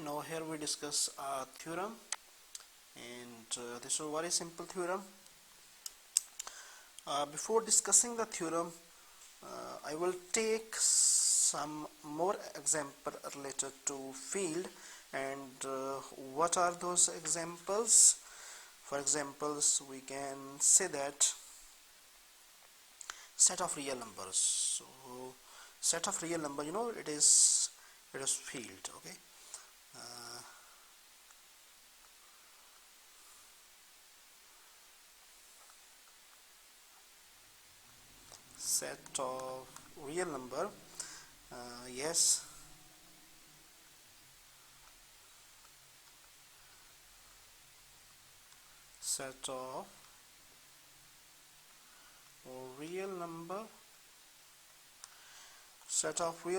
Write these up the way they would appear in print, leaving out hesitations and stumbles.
Now here we discuss a theorem, and this is a very simple theorem. Before discussing the theorem, I will take some more example related to field, and what are those examples? For examples, we can say that set of real numbers. So set of real number, it is field. Okay. Set of real number, yes, set of real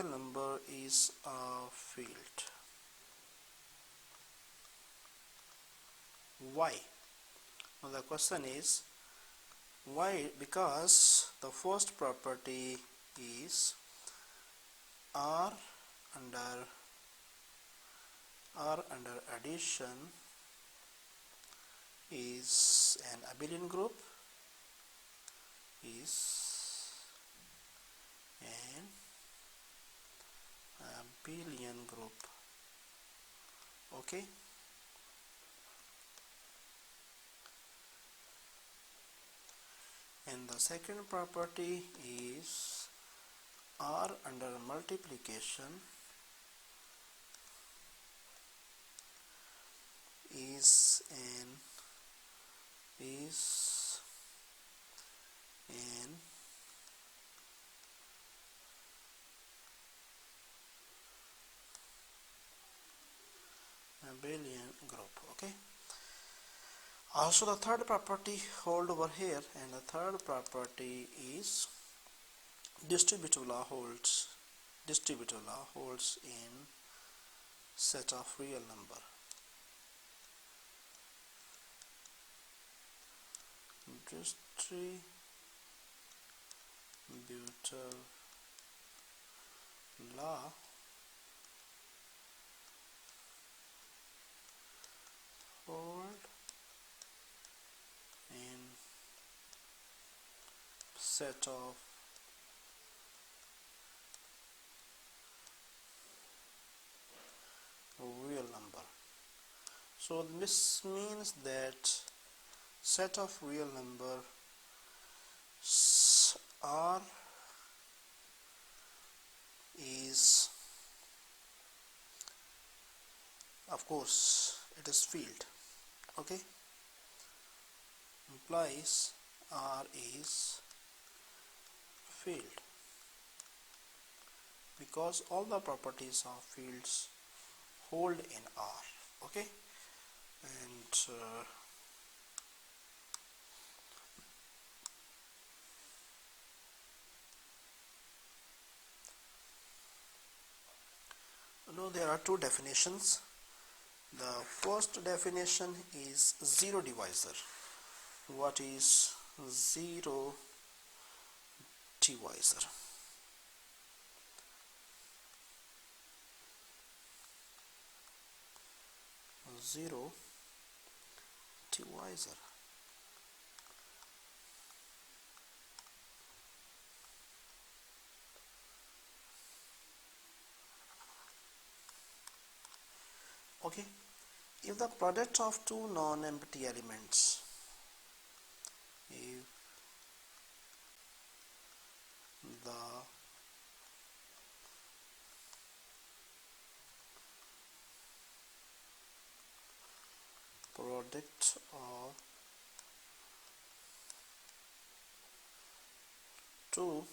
number is a field. Why? Now the question is why? Because the first property is R under addition is an abelian group, okay. And the second property is R under multiplication is an abelian group. Okay. Also the third property hold over here, and the third property is distributive law holds in set of real number. Distributive law hold in set of real number. So this means that set of real number R is, of course, it is field. Okay, implies R is field because all the properties of fields hold in R. Okay, and there are two definitions. The first definition is zero divisor. What is zero divisor? Zero divisor. Okay, if the product of two non-empty elements, if the product of two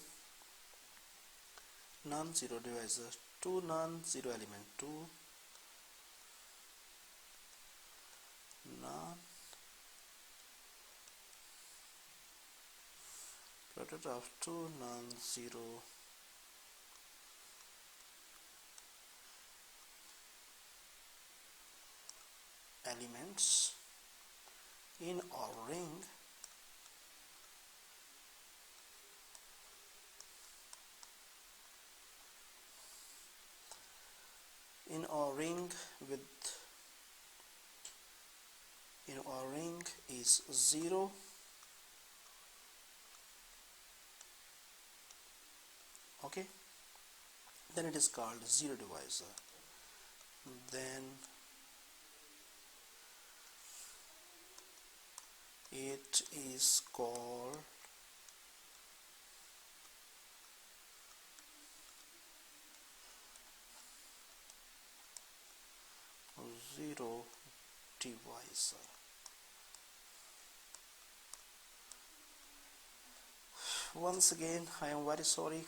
non-zero divisors, two non-zero element, two product of two non-zero elements in a ring with is 0, okay, then it is called zero divisor. Then it is called zero divisor. Once again, I am very sorry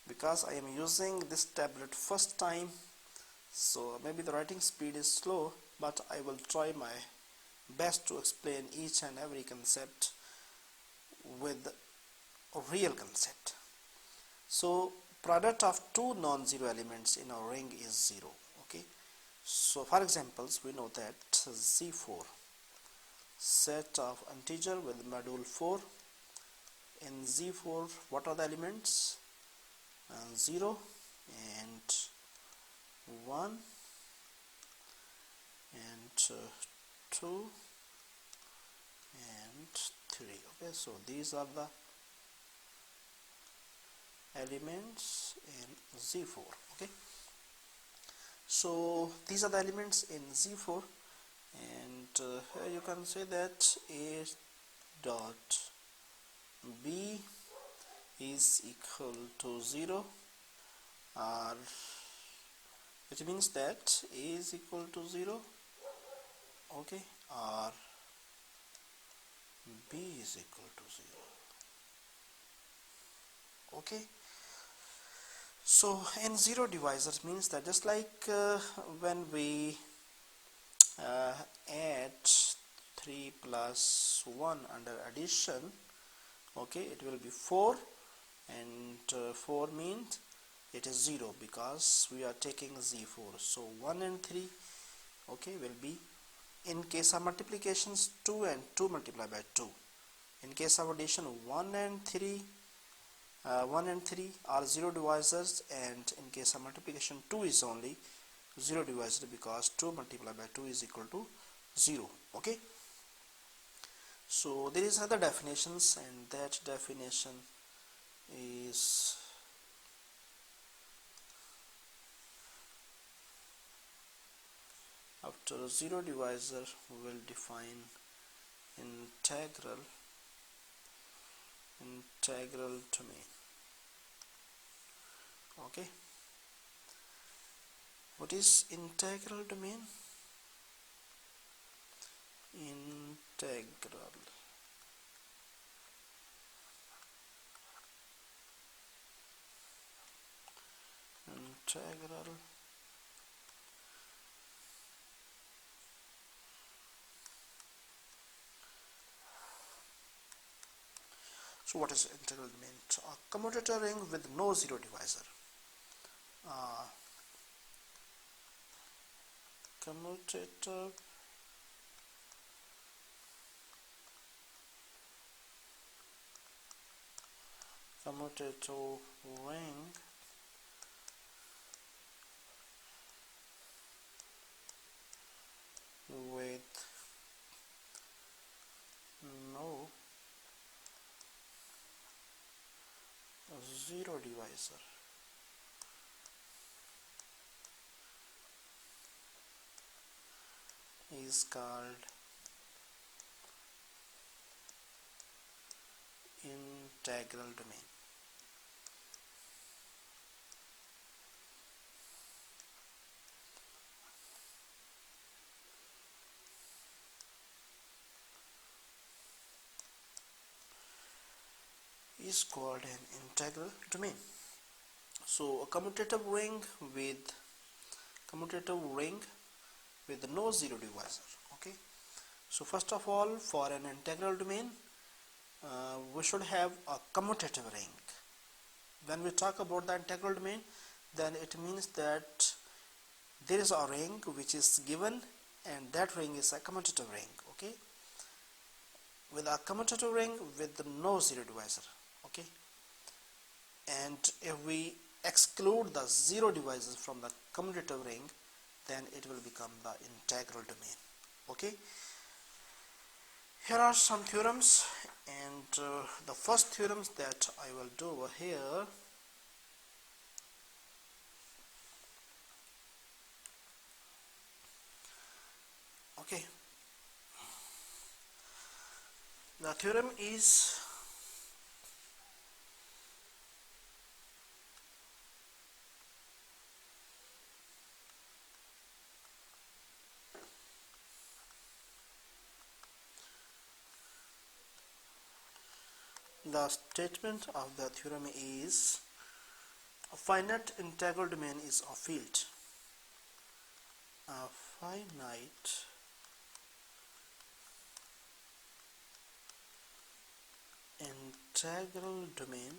because I am using this tablet first time, so maybe the writing speed is slow, but I will try my best to explain each and every concept with a real concept. So product of two non-zero elements in a ring is 0, okay. So for examples, we know that Z4, set of integer with module 4. In Z4, what are the elements? 0 and 1 and 2 and 3, okay. So these are the elements in Z4, okay. So these are the elements in Z4, and here you can say that A dot B is equal to 0, or which means that A is equal to 0, okay, or B is equal to 0, okay. So in zero divisors means that just like when we add 3 plus 1 under addition, okay, it will be 4, and 4 means it is 0 because we are taking Z4. So 1 and 3, okay, will be, in case of multiplications, 2 and 2 multiplied by 2. In case of addition, 1 and 3 are zero divisors, and in case of multiplication, 2 is only zero divisor because 2 multiplied by 2 is equal to 0, okay. So there is other definitions, and that definition is after zero divisor we will define integral domain, okay. What is integral domain? Integral so what is integral domain? A commutator ring with no zero divisor. Commutator ring with no zero divisor is called integral domain. Is called an integral domain. So a commutative ring with no zero divisor, okay. So first of all, for an integral domain, we should have a commutative ring. When we talk about the integral domain, then it means that there is a ring which is given, and that ring is a commutative ring, okay, with a commutative ring with no zero divisor, okay. And if we exclude the zero divisors from the commutative ring, then it will become the integral domain, okay. Here are some theorems, and the first theorems that I will do over here. Okay, the theorem is the statement of the theorem is a finite integral domain is a field. A finite integral domain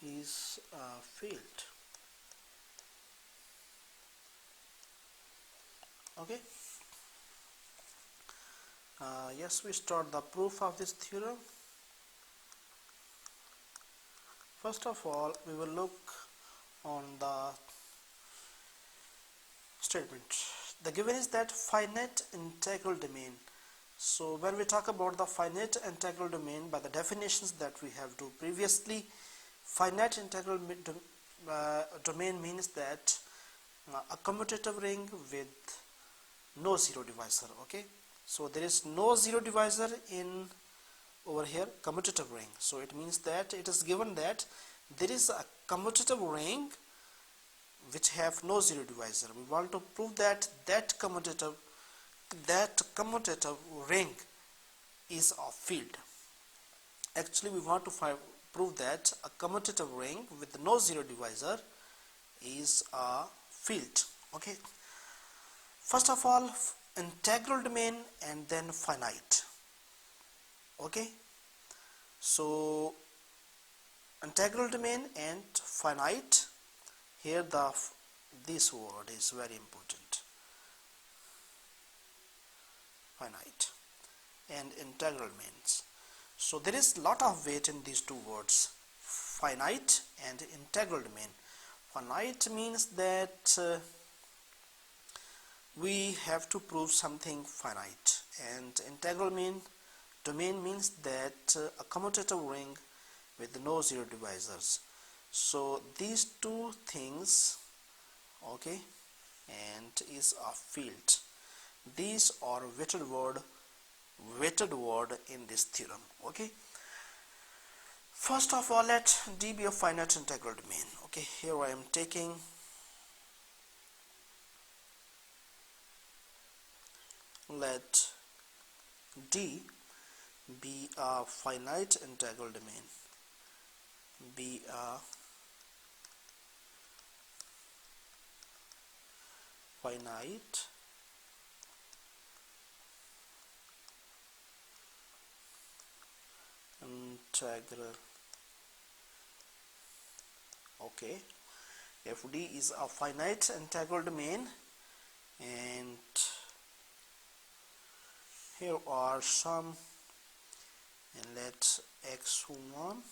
is a field. Okay, yes, we start the proof of this theorem. First of all, we will look on the statement. The given is that finite integral domain. So when we talk about the finite integral domain, by the definitions that we have do previously, finite integral domain means that a commutative ring with no zero divisor. Okay, so there is no zero divisor in over here commutative ring, so it means that it is given that there is a commutative ring which have no zero divisor. We want to prove that that commutative ring is a field. Actually, we want to prove that a commutative ring with no zero divisor is a field. Okay, first of all, integral domain and then finite. Okay, so integral domain and finite, here this word is very important, finite and integral means. So there is lot of weight in these two words, finite and integral domain. Finite means that we have to prove something finite, and integral domain means that a commutative ring with no zero divisors. So these two things, okay, and is a field. These are weighted word in this theorem. Okay, first of all, let D be a finite integral domain. Okay, here I am taking let D be a finite integral domain, be a finite integral. Okay, if D is a finite integral domain, and here are some, and let x1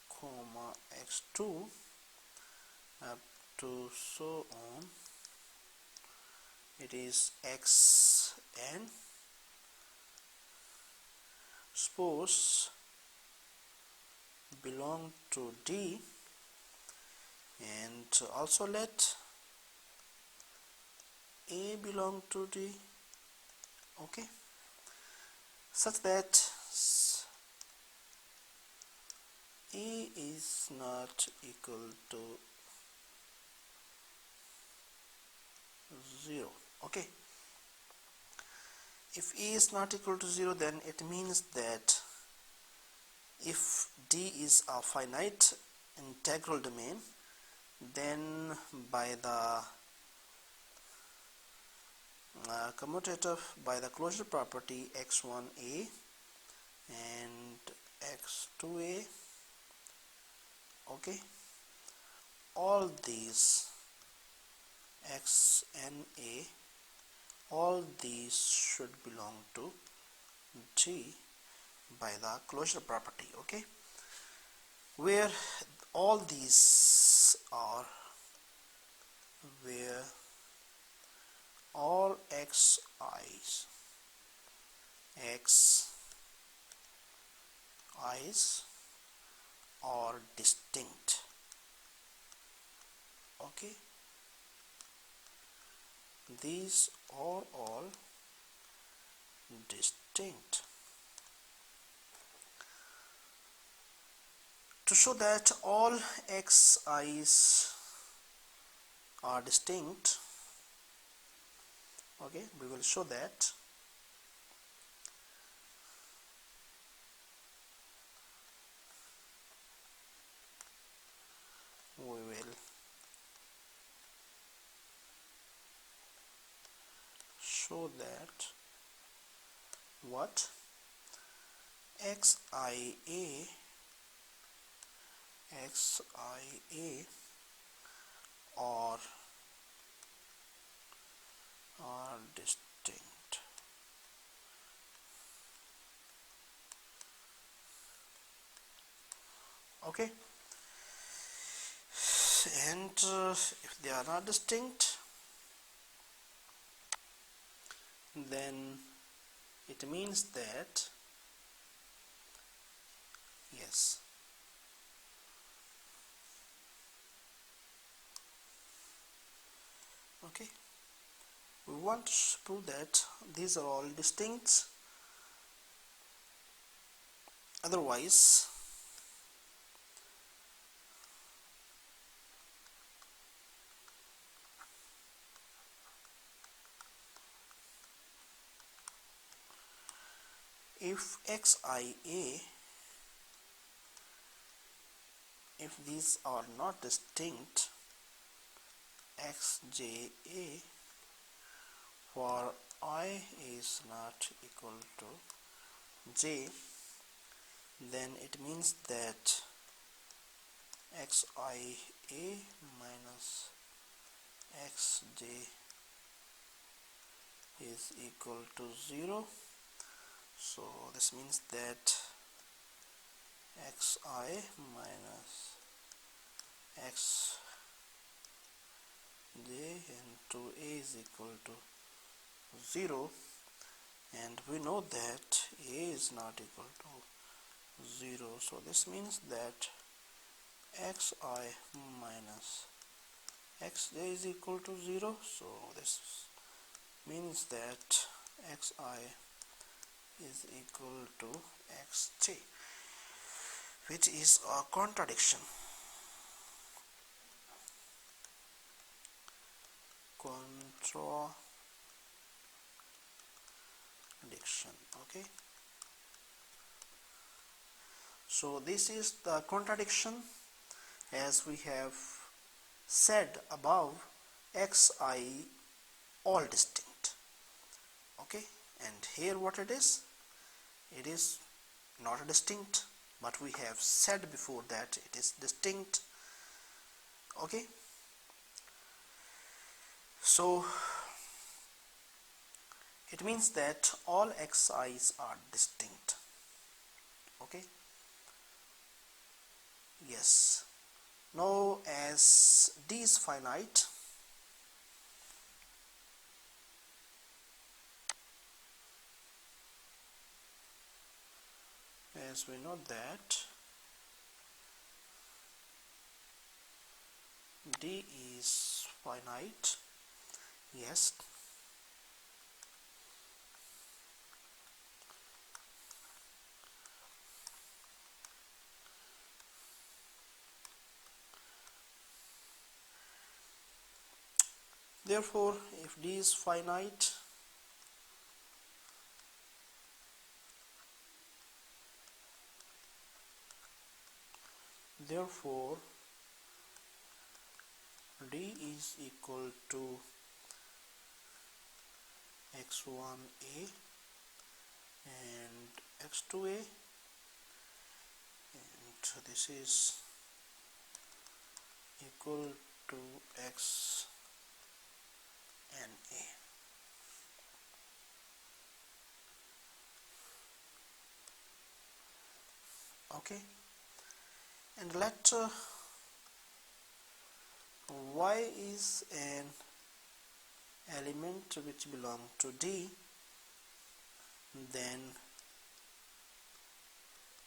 comma x2 up to so on, it is xn. Suppose belong to D, and also let A belong to D. Okay, such that A is not equal to 0. Okay, if A is not equal to 0, then it means that if D is a finite integral domain, then by the commutative, by the closure property x1a and x2a, okay, all these xna, all these should belong to G by the closure property. Okay, where all these are, where all xi's are distinct. Okay, these are all distinct. To show that all xi's are distinct, okay, we will show that we will show that what xia are distinct. Okay, and if they are not distinct, then it means that yes, okay, we want to prove that these are all distinct. Otherwise, if xia, if these are not distinct, xja for I is not equal to j, then it means that xia minus xj is equal to 0. So this means that xi minus xj into a is equal to 0, and we know that a is not equal to 0. So this means that xi minus xj is equal to 0. So this means that xi is equal to xj, which is a contradiction. Okay, so this is the contradiction, as we have said above, xi all distinct. Okay, and here what it is not distinct, but we have said before that it is distinct. Okay, so it means that all xi's are distinct. Okay, yes. Now as d is finite, as we know that d is finite, yes, therefore if d is finite, therefore d is equal to x1a and x2a, and this is equal to x and a. Okay, and let y is an element which belong to D, then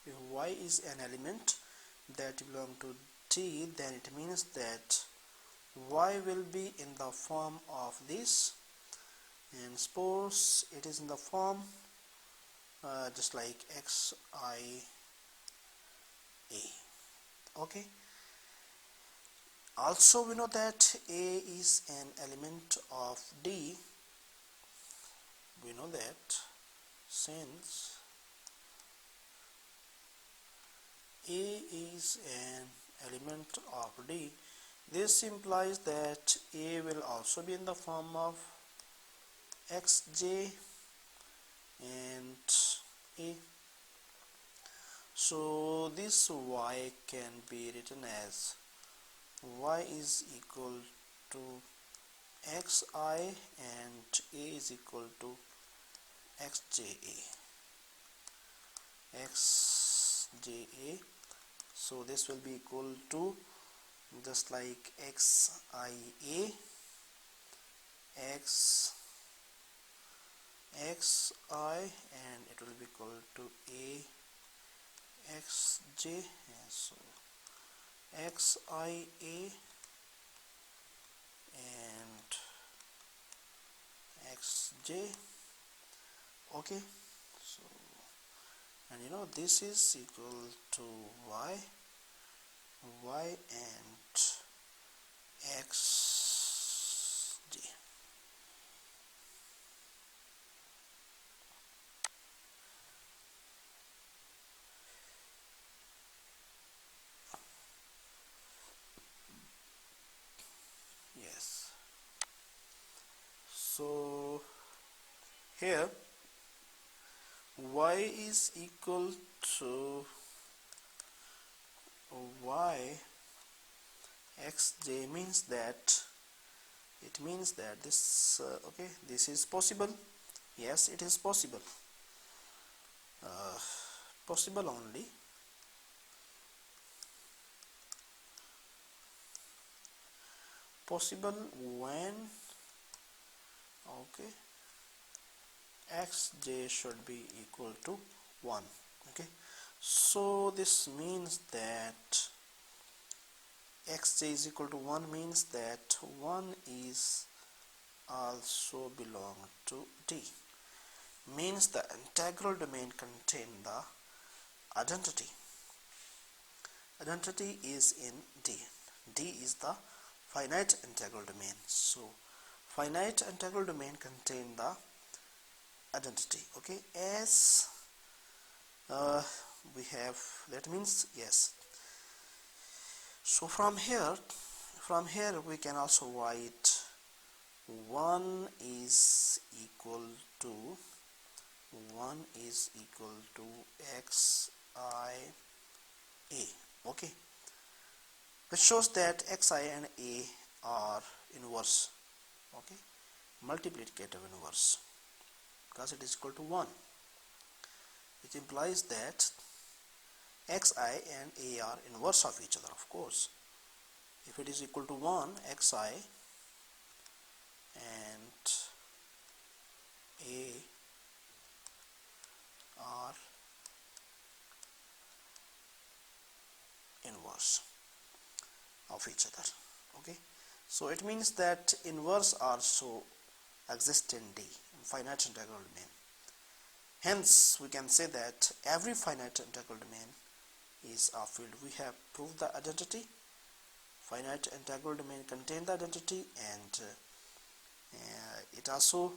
if y is an element that belong to D, then it means that y will be in the form of this, and suppose it is in the form just like xia. Okay, also we know that a is an element of D. We know that since a is an element of D, this implies that a will also be in the form of xj and a. So this y can be written as y is equal to xi and a is equal to xja. So this will be equal to just like xia xi, and it will be equal to a xj, and so xia and xj. Okay, so and you know this is equal to y and xj. Yes, so here y is equal to y xj means that this okay, this is possible. Yes, it is possible, possible only possible when okay xj should be equal to 1. Okay, so this means that xj is equal to 1 means that 1 is also belong to D, means the integral domain contain the identity is in D. D is the finite integral domain, so finite integral domain contain the identity. Okay, as we have, that means yes. So from here we can also write 1 is equal to xia. Okay, which shows that xi and a are inverse. Okay, multiplicative inverse, because it is equal to 1, which implies that xi and a are inverse of each other. Of course, if it is equal to 1, xi and a are inverse of each other. Okay, so it means that inverse also exists in D, finite integral domain. Hence we can say that every finite integral domain is a field. We have proved the identity. Finite integral domain contain the identity, and it also,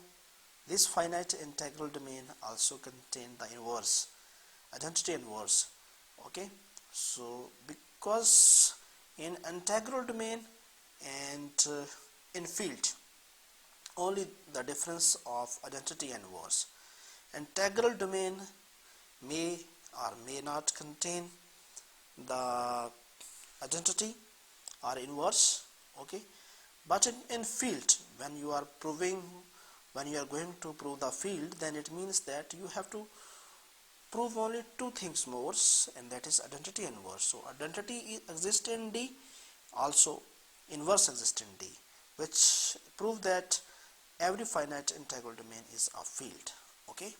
this finite integral domain also contain the inverse, identity inverse. Okay, so because in integral domain and in field, only the difference of identity and inverse. Integral domain may or may not contain the identity or inverse. Okay, but in field, when you are going to prove the field, then it means that you have to prove only two things more, and that is identity and inverse. So identity exists in D, also inverse exists in D, which prove that every finite integral domain is a field. Okay.